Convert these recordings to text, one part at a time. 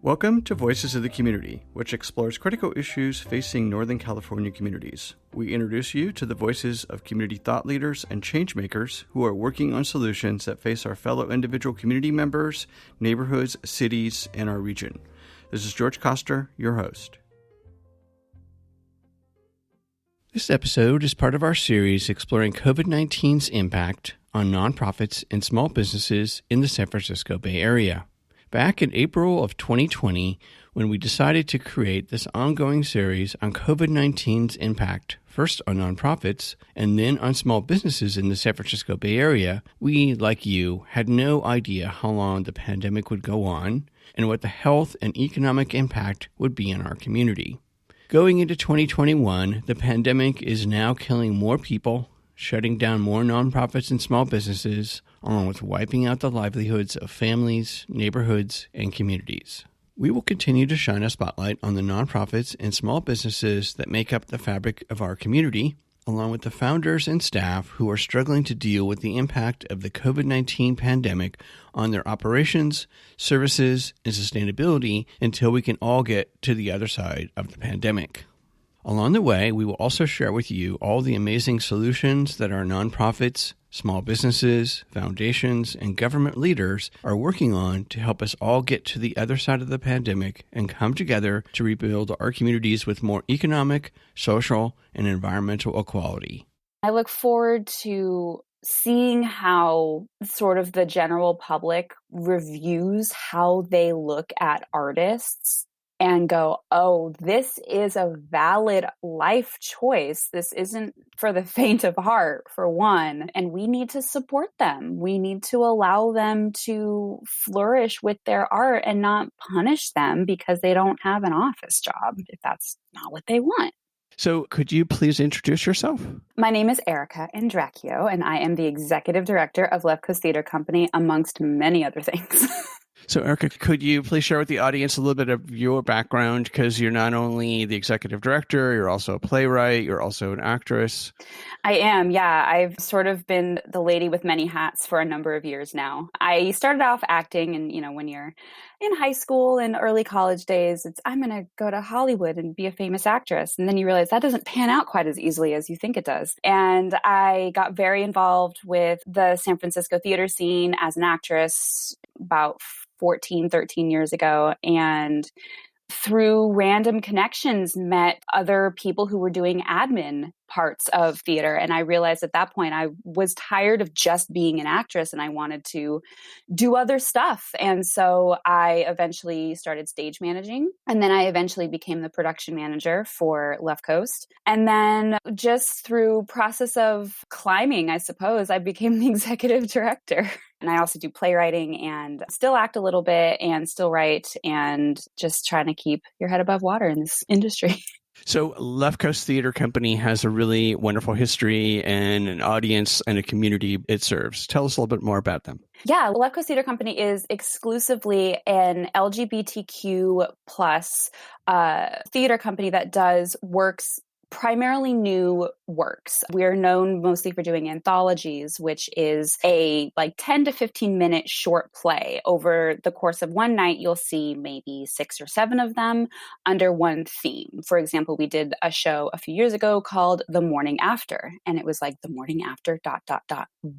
Welcome to Voices of the Community, which explores critical issues facing Northern California communities. We introduce you to the voices of community thought leaders and changemakers who are working on solutions that face our fellow individual community members, neighborhoods, cities, and our region. This is George Koster, your host. This episode is part of our series exploring COVID-19's impact on nonprofits and small businesses in the San Francisco Bay Area. Back in April of 2020, when we decided to create this ongoing series on COVID-19's impact, first on nonprofits and then on small businesses in the San Francisco Bay Area, we, like you, had no idea how long the pandemic would go on and what the health and economic impact would be in our community. Going into 2021, the pandemic is now killing more people, shutting down more nonprofits and small businesses, along with wiping out the livelihoods of families, neighborhoods, and communities. We will continue to shine a spotlight on the nonprofits and small businesses that make up the fabric of our community, along with the founders and staff who are struggling to deal with the impact of the COVID-19 pandemic on their operations, services, and sustainability until we can all get to the other side of the pandemic. Along the way, we will also share with you all the amazing solutions that our nonprofits, small businesses, foundations, and government leaders are working on to help us all get to the other side of the pandemic and come together to rebuild our communities with more economic, social, and environmental equality. I look forward to seeing how sort of the general public reviews how they look at artists and go, oh, this is a valid life choice. This isn't for the faint of heart, for one. And we need to support them. We need to allow them to flourish with their art and not punish them because they don't have an office job, if that's not what they want. So could you please introduce yourself? My name is Erica Andracchio, and I am the executive director of Left Coast Theater Company, amongst many other things. So, Erica, could you please share with the audience a little bit of your background? Because you're not only the executive director, you're also a playwright, you're also an actress. I am, yeah. I've sort of been the lady with many hats for a number of years now. I started off acting, and when you're in high school and early college days, I'm going to go to Hollywood and be a famous actress. And then you realize that doesn't pan out quite as easily as you think it does. And I got very involved with the San Francisco theater scene as an actress about 13 years ago, and through random connections met other people who were doing admin parts of theater. And I realized at that point I was tired of just being an actress and I wanted to do other stuff. And so I eventually started stage managing, and then I eventually became the production manager for Left Coast. And then just through process of climbing, I suppose, I became the executive director. And I also do playwriting and still act a little bit and still write and just trying to keep your head above water in this industry. So Left Coast Theater Company has a really wonderful history and an audience and a community it serves. Tell us a little bit more about them. Yeah, Left Coast Theater Company is exclusively an LGBTQ plus theater company that does works, primarily new works. We're known mostly for doing anthologies, which is a 10 to 15 minute short play. Over the course of one night, you'll see maybe 6 or 7 of them under one theme. For example, we did a show a few years ago called The Morning After, and it was like the morning after ...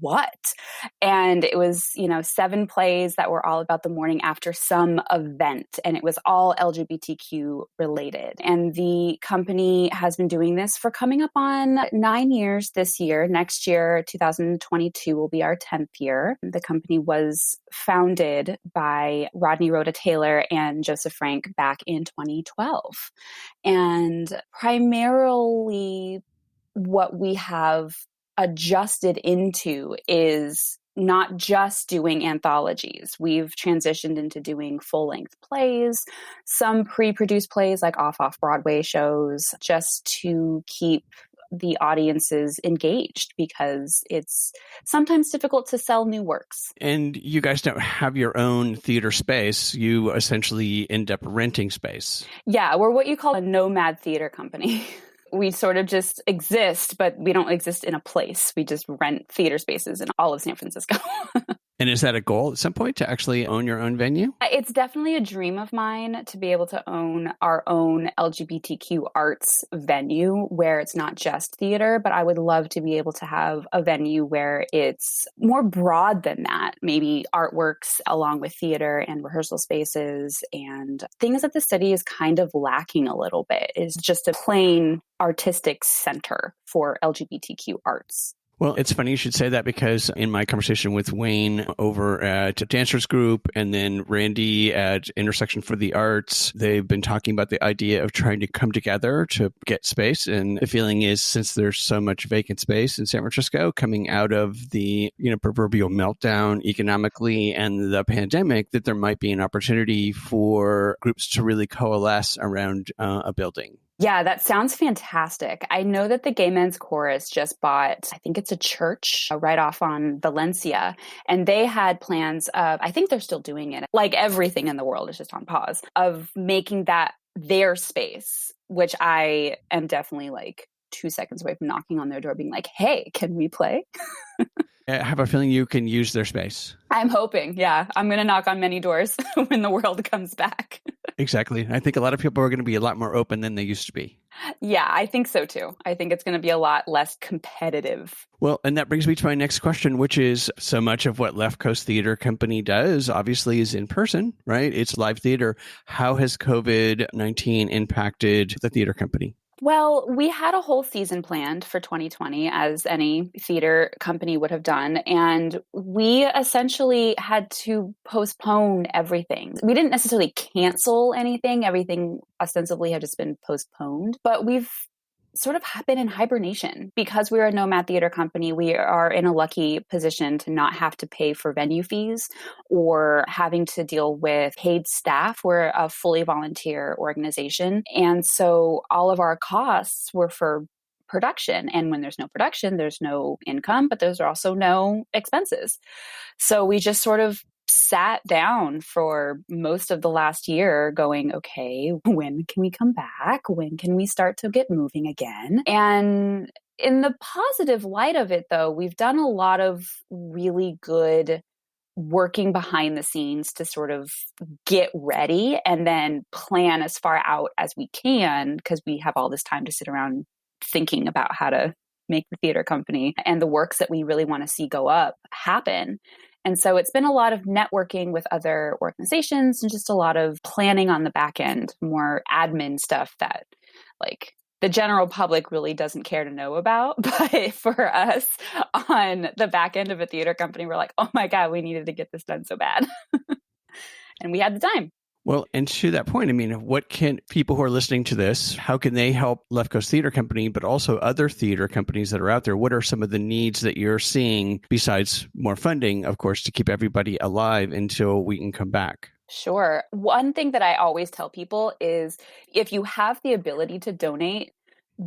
what? And it was, 7 plays that were all about the morning after some event, and it was all LGBTQ related. And the company has been doing this for coming up on 9 years this year. Next year, 2022, will be our 10th year. The company was founded by Rodney Rhoda Taylor and Joseph Frank back in 2012. And primarily what we have adjusted into is not just doing anthologies. We've transitioned into doing full-length plays, some pre-produced plays like off-Broadway shows, just to keep the audiences engaged because it's sometimes difficult to sell new works. And you guys don't have your own theater space. You essentially end up renting space. Yeah, we're what you call a nomad theater company. We sort of just exist, but we don't exist in a place. We just rent theater spaces in all of San Francisco. And is that a goal at some point to actually own your own venue? It's definitely a dream of mine to be able to own our own LGBTQ arts venue where it's not just theater, but I would love to be able to have a venue where it's more broad than that. Maybe artworks along with theater and rehearsal spaces and things that the city is kind of lacking a little bit is just a plain artistic center for LGBTQ arts. Well, it's funny you should say that because in my conversation with Wayne over at Dancers Group and then Randy at Intersection for the Arts, they've been talking about the idea of trying to come together to get space. And the feeling is since there's so much vacant space in San Francisco coming out of the, proverbial meltdown economically and the pandemic, that there might be an opportunity for groups to really coalesce around a building. Yeah, that sounds fantastic. I know that the Gay Men's Chorus just bought, I think it's a church right off on Valencia. And they had plans of, I think they're still doing it, like everything in the world is just on pause, of making that their space, which I am definitely like 2 seconds away from knocking on their door being like, hey, can we play? I have a feeling you can use their space. I'm hoping. Yeah. I'm going to knock on many doors when the world comes back. Exactly. I think a lot of people are going to be a lot more open than they used to be. Yeah, I think so too. I think it's going to be a lot less competitive. Well, and that brings me to my next question, which is so much of what Left Coast Theater Company does obviously is in person, right? It's live theater. How has COVID-19 impacted the theater company? Well, we had a whole season planned for 2020, as any theater company would have done. And we essentially had to postpone everything. We didn't necessarily cancel anything. Everything ostensibly had just been postponed. But we've sort of been in hibernation because we're a nomad theater company. We are in a lucky position to not have to pay for venue fees or having to deal with paid staff. We're a fully volunteer organization. And so all of our costs were for production. And when there's no production, there's no income, but there's also no expenses. So we just sort of sat down for most of the last year going, okay, when can we come back? When can we start to get moving again? And in the positive light of it, though, we've done a lot of really good working behind the scenes to sort of get ready and then plan as far out as we can because we have all this time to sit around thinking about how to make the theater company and the works that we really want to see go up happen. And so it's been a lot of networking with other organizations and just a lot of planning on the back end, more admin stuff that like the general public really doesn't care to know about. But for us on the back end of a theater company, we're like, oh my God, we needed to get this done so bad. And we had the time. Well, and to that point, I mean, what can people who are listening to this, how can they help Left Coast Theater Company, but also other theater companies that are out there? What are some of the needs that you're seeing besides more funding, of course, to keep everybody alive until we can come back? Sure. One thing that I always tell people is if you have the ability to donate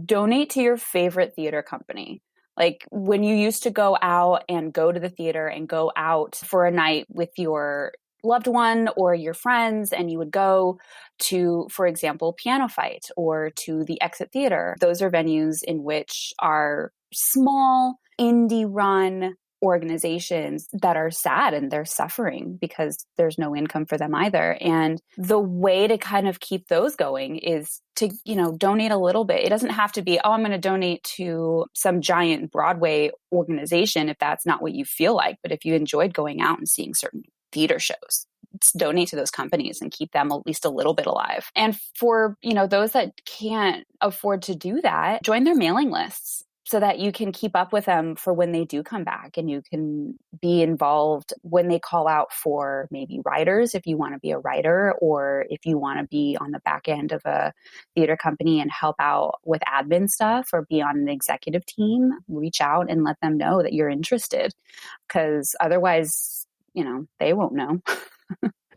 to your favorite theater company. Like when you used to go out and go to the theater and go out for a night with your loved one or your friends, and you would go to, for example, Piano Fight or to the Exit Theater. Those are venues in which are small, indie-run organizations that are sad and they're suffering because there's no income for them either. And the way to kind of keep those going is to, donate a little bit. It doesn't have to be, I'm going to donate to some giant Broadway organization if that's not what you feel like. But if you enjoyed going out and seeing certain theater shows, donate to those companies and keep them at least a little bit alive. And for, those that can't afford to do that, join their mailing lists so that you can keep up with them for when they do come back and you can be involved when they call out for maybe writers, if you want to be a writer, or if you want to be on the back end of a theater company and help out with admin stuff or be on an executive team, reach out and let them know that you're interested because otherwise, they won't know.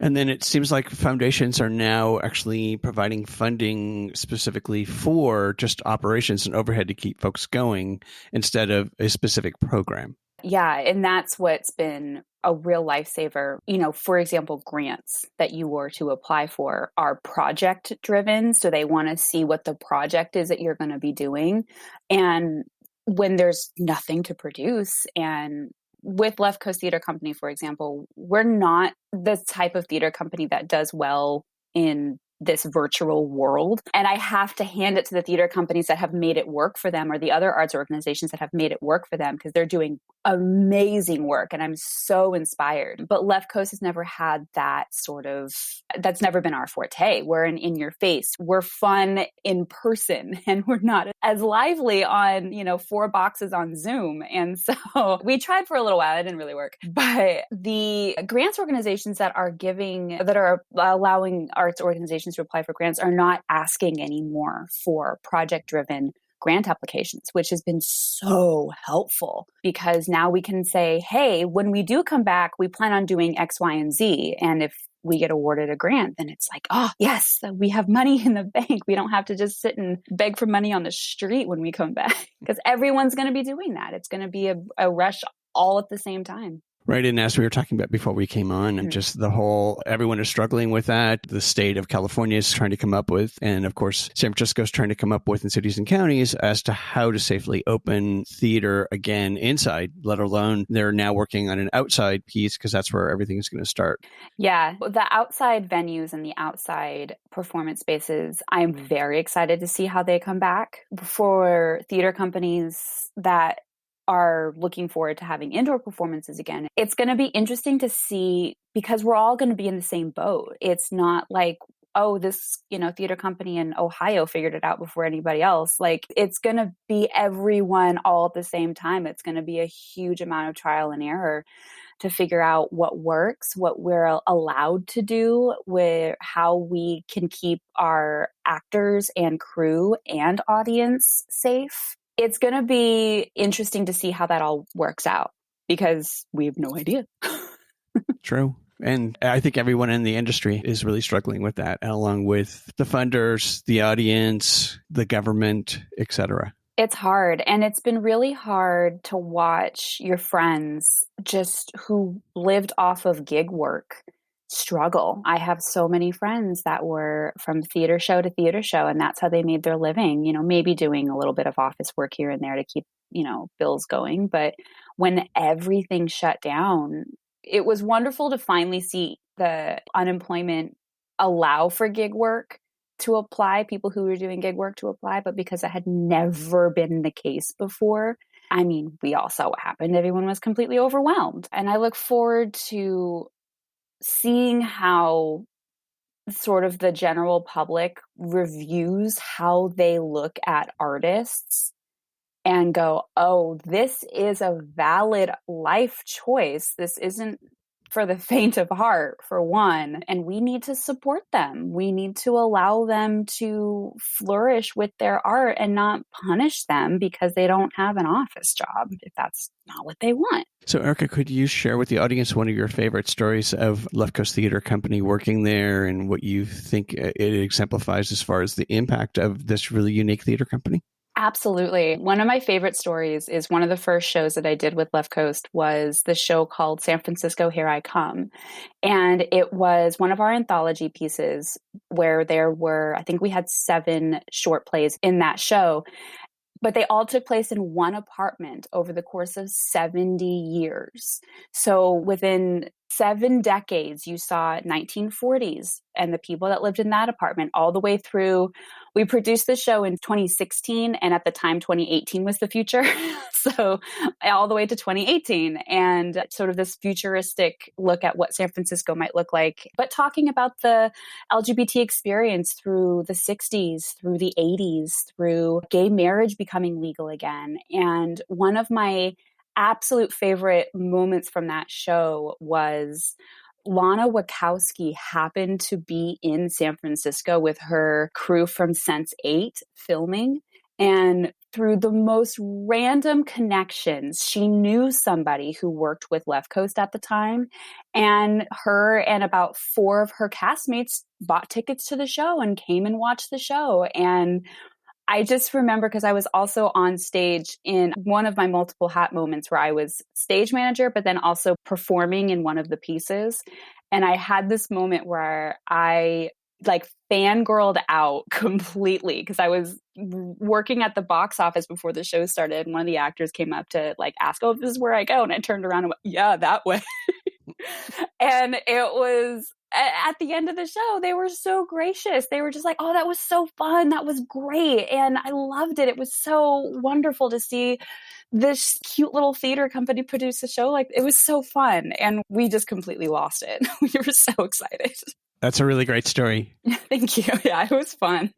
And then it seems like foundations are now actually providing funding specifically for just operations and overhead to keep folks going instead of a specific program. Yeah, and that's what's been a real lifesaver. For example, grants that you were to apply for are project driven. So they want to see what the project is that you're going to be doing. And when there's nothing to produce and with Left Coast Theater Company, for example, we're not the type of theater company that does well in this virtual world. And I have to hand it to the theater companies that have made it work for them, or the other arts organizations that have made it work for them, because they're doing amazing work. And I'm so inspired. But Left Coast has never had that that's never been our forte. We're in your face. We're fun in person, and we're not as lively on, 4 boxes on Zoom. And so we tried for a little while. It didn't really work. But the grants organizations that are allowing arts organizations to apply for grants are not asking anymore for project-driven grant applications, which has been so helpful, because now we can say, hey, when we do come back, we plan on doing X, Y, and Z. And if we get awarded a grant, then it's like, oh, yes, we have money in the bank. We don't have to just sit and beg for money on the street when we come back, because everyone's going to be doing that. It's going to be a rush all at the same time. Right. And as we were talking about before we came on, and just everyone is struggling with that. The state of California is trying to come up with, and of course, San Francisco is trying to come up with in cities and counties as to how to safely open theater again inside, let alone they're now working on an outside piece, because that's where everything is going to start. Yeah. The outside venues and the outside performance spaces, I'm very excited to see how they come back. For theater companies that are looking forward to having indoor performances again, it's going to be interesting to see, because we're all going to be in the same boat. It's not like, oh, this, theater company in Ohio figured it out before anybody else. Like, it's going to be everyone all at the same time. It's going to be a huge amount of trial and error to figure out what works, what we're allowed to do, how we can keep our actors and crew and audience safe. It's going to be interesting to see how that all works out, because we have no idea. True. And I think everyone in the industry is really struggling with that, along with the funders, the audience, the government, etc. It's hard. And it's been really hard to watch your friends just who lived off of gig work struggle. I have so many friends that were from theater show to theater show, and that's how they made their living, maybe doing a little bit of office work here and there to keep, bills going. But when everything shut down, it was wonderful to finally see the unemployment allow for gig work to apply, people who were doing gig work to apply. But because it had never been the case before, we all saw what happened. Everyone was completely overwhelmed. And I look forward to seeing how sort of the general public reviews how they look at artists and go, oh, this is a valid life choice. This isn't for the faint of heart, for one. And we need to support them. We need to allow them to flourish with their art and not punish them because they don't have an office job, if that's not what they want. So, Erica, could you share with the audience one of your favorite stories of Left Coast Theater Company working there, and what you think it exemplifies as far as the impact of this really unique theater company? Absolutely. One of my favorite stories is one of the first shows that I did with Left Coast was the show called San Francisco, Here I Come. And it was one of our anthology pieces where there were, I think we had 7 short plays in that show, but they all took place in one apartment over the course of 70 years. So within 7 decades, you saw 1940s and the people that lived in that apartment all the way through. We produced the show in 2016, and at the time, 2018 was the future. So all the way to 2018, and sort of this futuristic look at what San Francisco might look like, but talking about the LGBT experience through the 60s, through the 80s, through gay marriage becoming legal again. And one of my absolute favorite moments from that show was Lana Wachowski happened to be in San Francisco with her crew from Sense8 filming. And through the most random connections, she knew somebody who worked with Left Coast at the time. And her and about 4 of her castmates bought tickets to the show and came and watched the show. And I just remember, because I was also on stage in one of my multiple hat moments where I was stage manager, but then also performing in one of the pieces. And I had this moment where I like fangirled out completely because I was working at the box office before the show started. And one of the actors came up to like ask, "Oh, this is where I go." And I turned around and went, "Yeah, that way." And it was at the end of the show, they were so gracious. They were just like, "Oh, that was so fun. That was great. And I loved it. It was so wonderful to see this cute little theater company produce a show. Like, it was so fun." And we just completely lost it. We were so excited. That's a really great story. Thank you. Yeah, it was fun.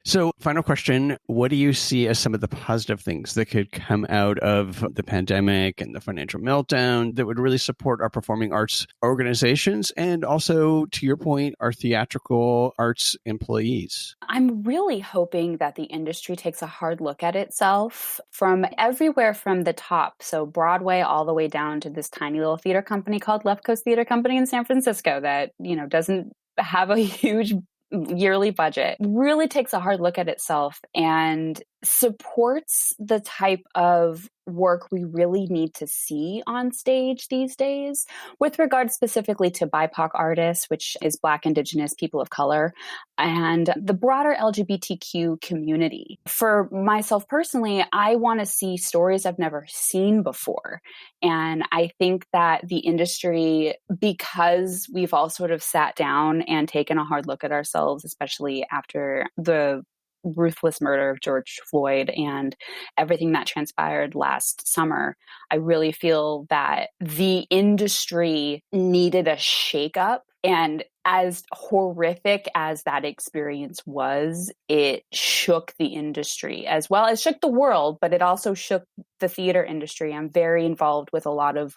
So, final question. What do you see as some of the positive things that could come out of the pandemic and the financial meltdown that would really support our performing arts organizations and also, to your point, our theatrical arts employees? I'm really hoping that the industry takes a hard look at itself from everywhere from the top. So Broadway all the way down to this tiny little theater company called Left Coast Theater Company in San Francisco that, doesn't have a huge yearly budget, really takes a hard look at itself and supports the type of work we really need to see on stage these days with regard specifically to BIPOC artists, which is Black, Indigenous, people of color, and the broader LGBTQ community. For myself personally, I want to see stories I've never seen before. And I think that the industry, because we've all sort of sat down and taken a hard look at ourselves, especially after the ruthless murder of George Floyd and everything that transpired last summer, I really feel that the industry needed a shakeup. And as horrific as that experience was, it shook the industry as well as shook the world, but it also shook the theater industry. I'm very involved with a lot of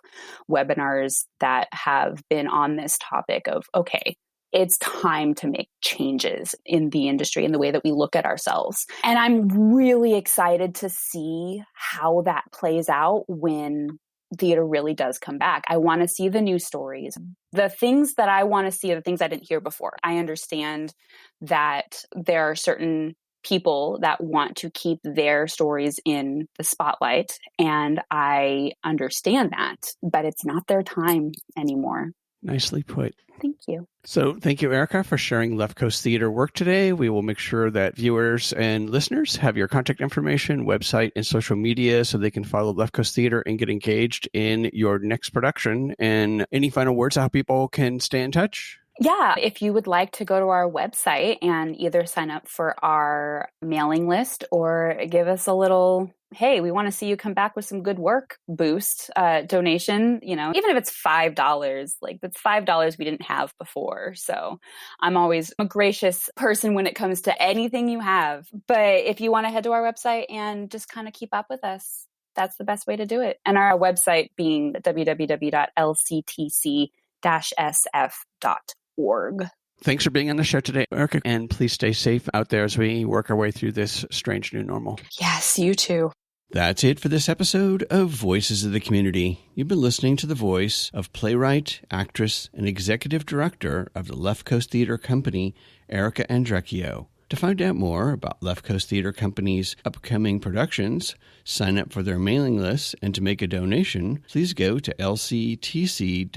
webinars that have been on this topic of, okay, it's time to make changes in the industry and the way that we look at ourselves. And I'm really excited to see how that plays out when theater really does come back. I want to see the news stories. The things that I want to see are the things I didn't hear before. I understand that there are certain people that want to keep their stories in the spotlight, and I understand that, but it's not their time anymore. Nicely put. Thank you. So thank you, Erica, for sharing Left Coast Theater work today. We will make sure that viewers and listeners have your contact information, website, and social media so they can follow Left Coast Theater and get engaged in your next production. And any final words on how people can stay in touch? Yeah, if you would like to go to our website and either sign up for our mailing list or give us a little, hey, we want to see you come back with some good work boost donation, even if it's $5, like that's $5 we didn't have before. So I'm always a gracious person when it comes to anything you have. But if you want to head to our website and just kind of keep up with us, that's the best way to do it. And our website being www.lctc-sf.org. Thanks for being on the show today, Erica, and please stay safe out there as we work our way through this strange new normal. Yes, you too. That's it for this episode of Voices of the Community. You've been listening to the voice of playwright, actress, and executive director of the Left Coast Theater Company, Erica Andracchio. To find out more about Left Coast Theater Company's upcoming productions, sign up for their mailing list, and to make a donation, please go to lctc-sf.org.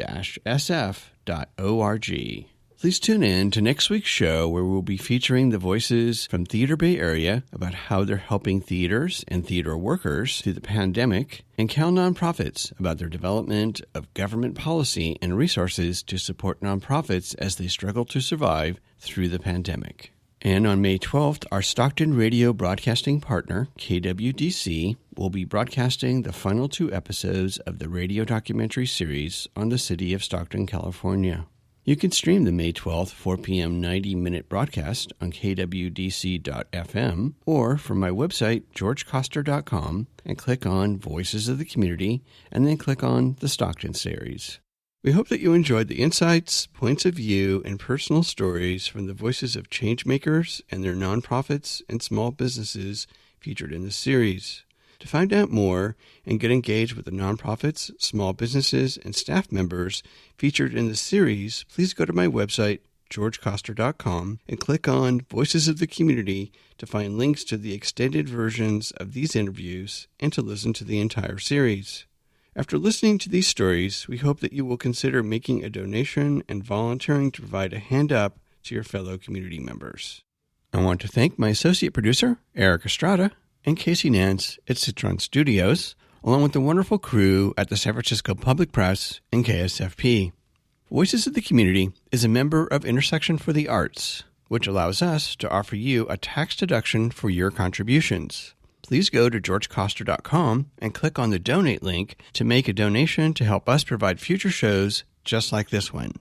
Please tune in to next week's show where we'll be featuring the voices from Theater Bay Area about how they're helping theaters and theater workers through the pandemic, and Cal nonprofits about their development of government policy and resources to support nonprofits as they struggle to survive through the pandemic. And on May 12th, our Stockton radio broadcasting partner, KWDC, will be broadcasting the final 2 episodes of the radio documentary series on the city of Stockton, California. You can stream the May 12th, 4 p.m. 90-minute broadcast on kwdc.fm or from my website, georgecoster.com, and click on Voices of the Community, and then click on the Stockton series. We hope that you enjoyed the insights, points of view, and personal stories from the voices of changemakers and their nonprofits and small businesses featured in this series. To find out more and get engaged with the nonprofits, small businesses, and staff members featured in the series, please go to my website, georgecoster.com, and click on Voices of the Community to find links to the extended versions of these interviews and to listen to the entire series. After listening to these stories, we hope that you will consider making a donation and volunteering to provide a hand up to your fellow community members. I want to thank my associate producer, Eric Estrada, and Casey Nance at Citron Studios, along with the wonderful crew at the San Francisco Public Press and KSFP. Voices of the Community is a member of Intersection for the Arts, which allows us to offer you a tax deduction for your contributions. Please go to georgecoster.com and click on the donate link to make a donation to help us provide future shows just like this one.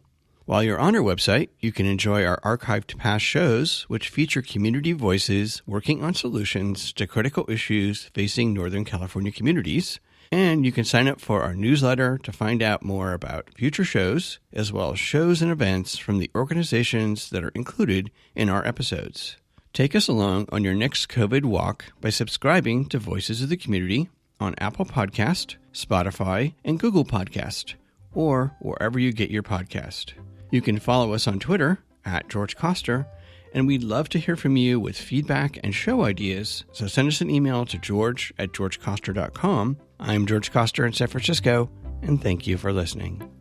While you're on our website, you can enjoy our archived past shows, which feature community voices working on solutions to critical issues facing Northern California communities. And you can sign up for our newsletter to find out more about future shows, as well as shows and events from the organizations that are included in our episodes. Take us along on your next COVID walk by subscribing to Voices of the Community on Apple Podcast, Spotify, and Google Podcast, or wherever you get your podcast. You can follow us on Twitter at George Coster, and we'd love to hear from you with feedback and show ideas, so send us an email to george@georgecoster.com. I'm George Coster in San Francisco, and thank you for listening.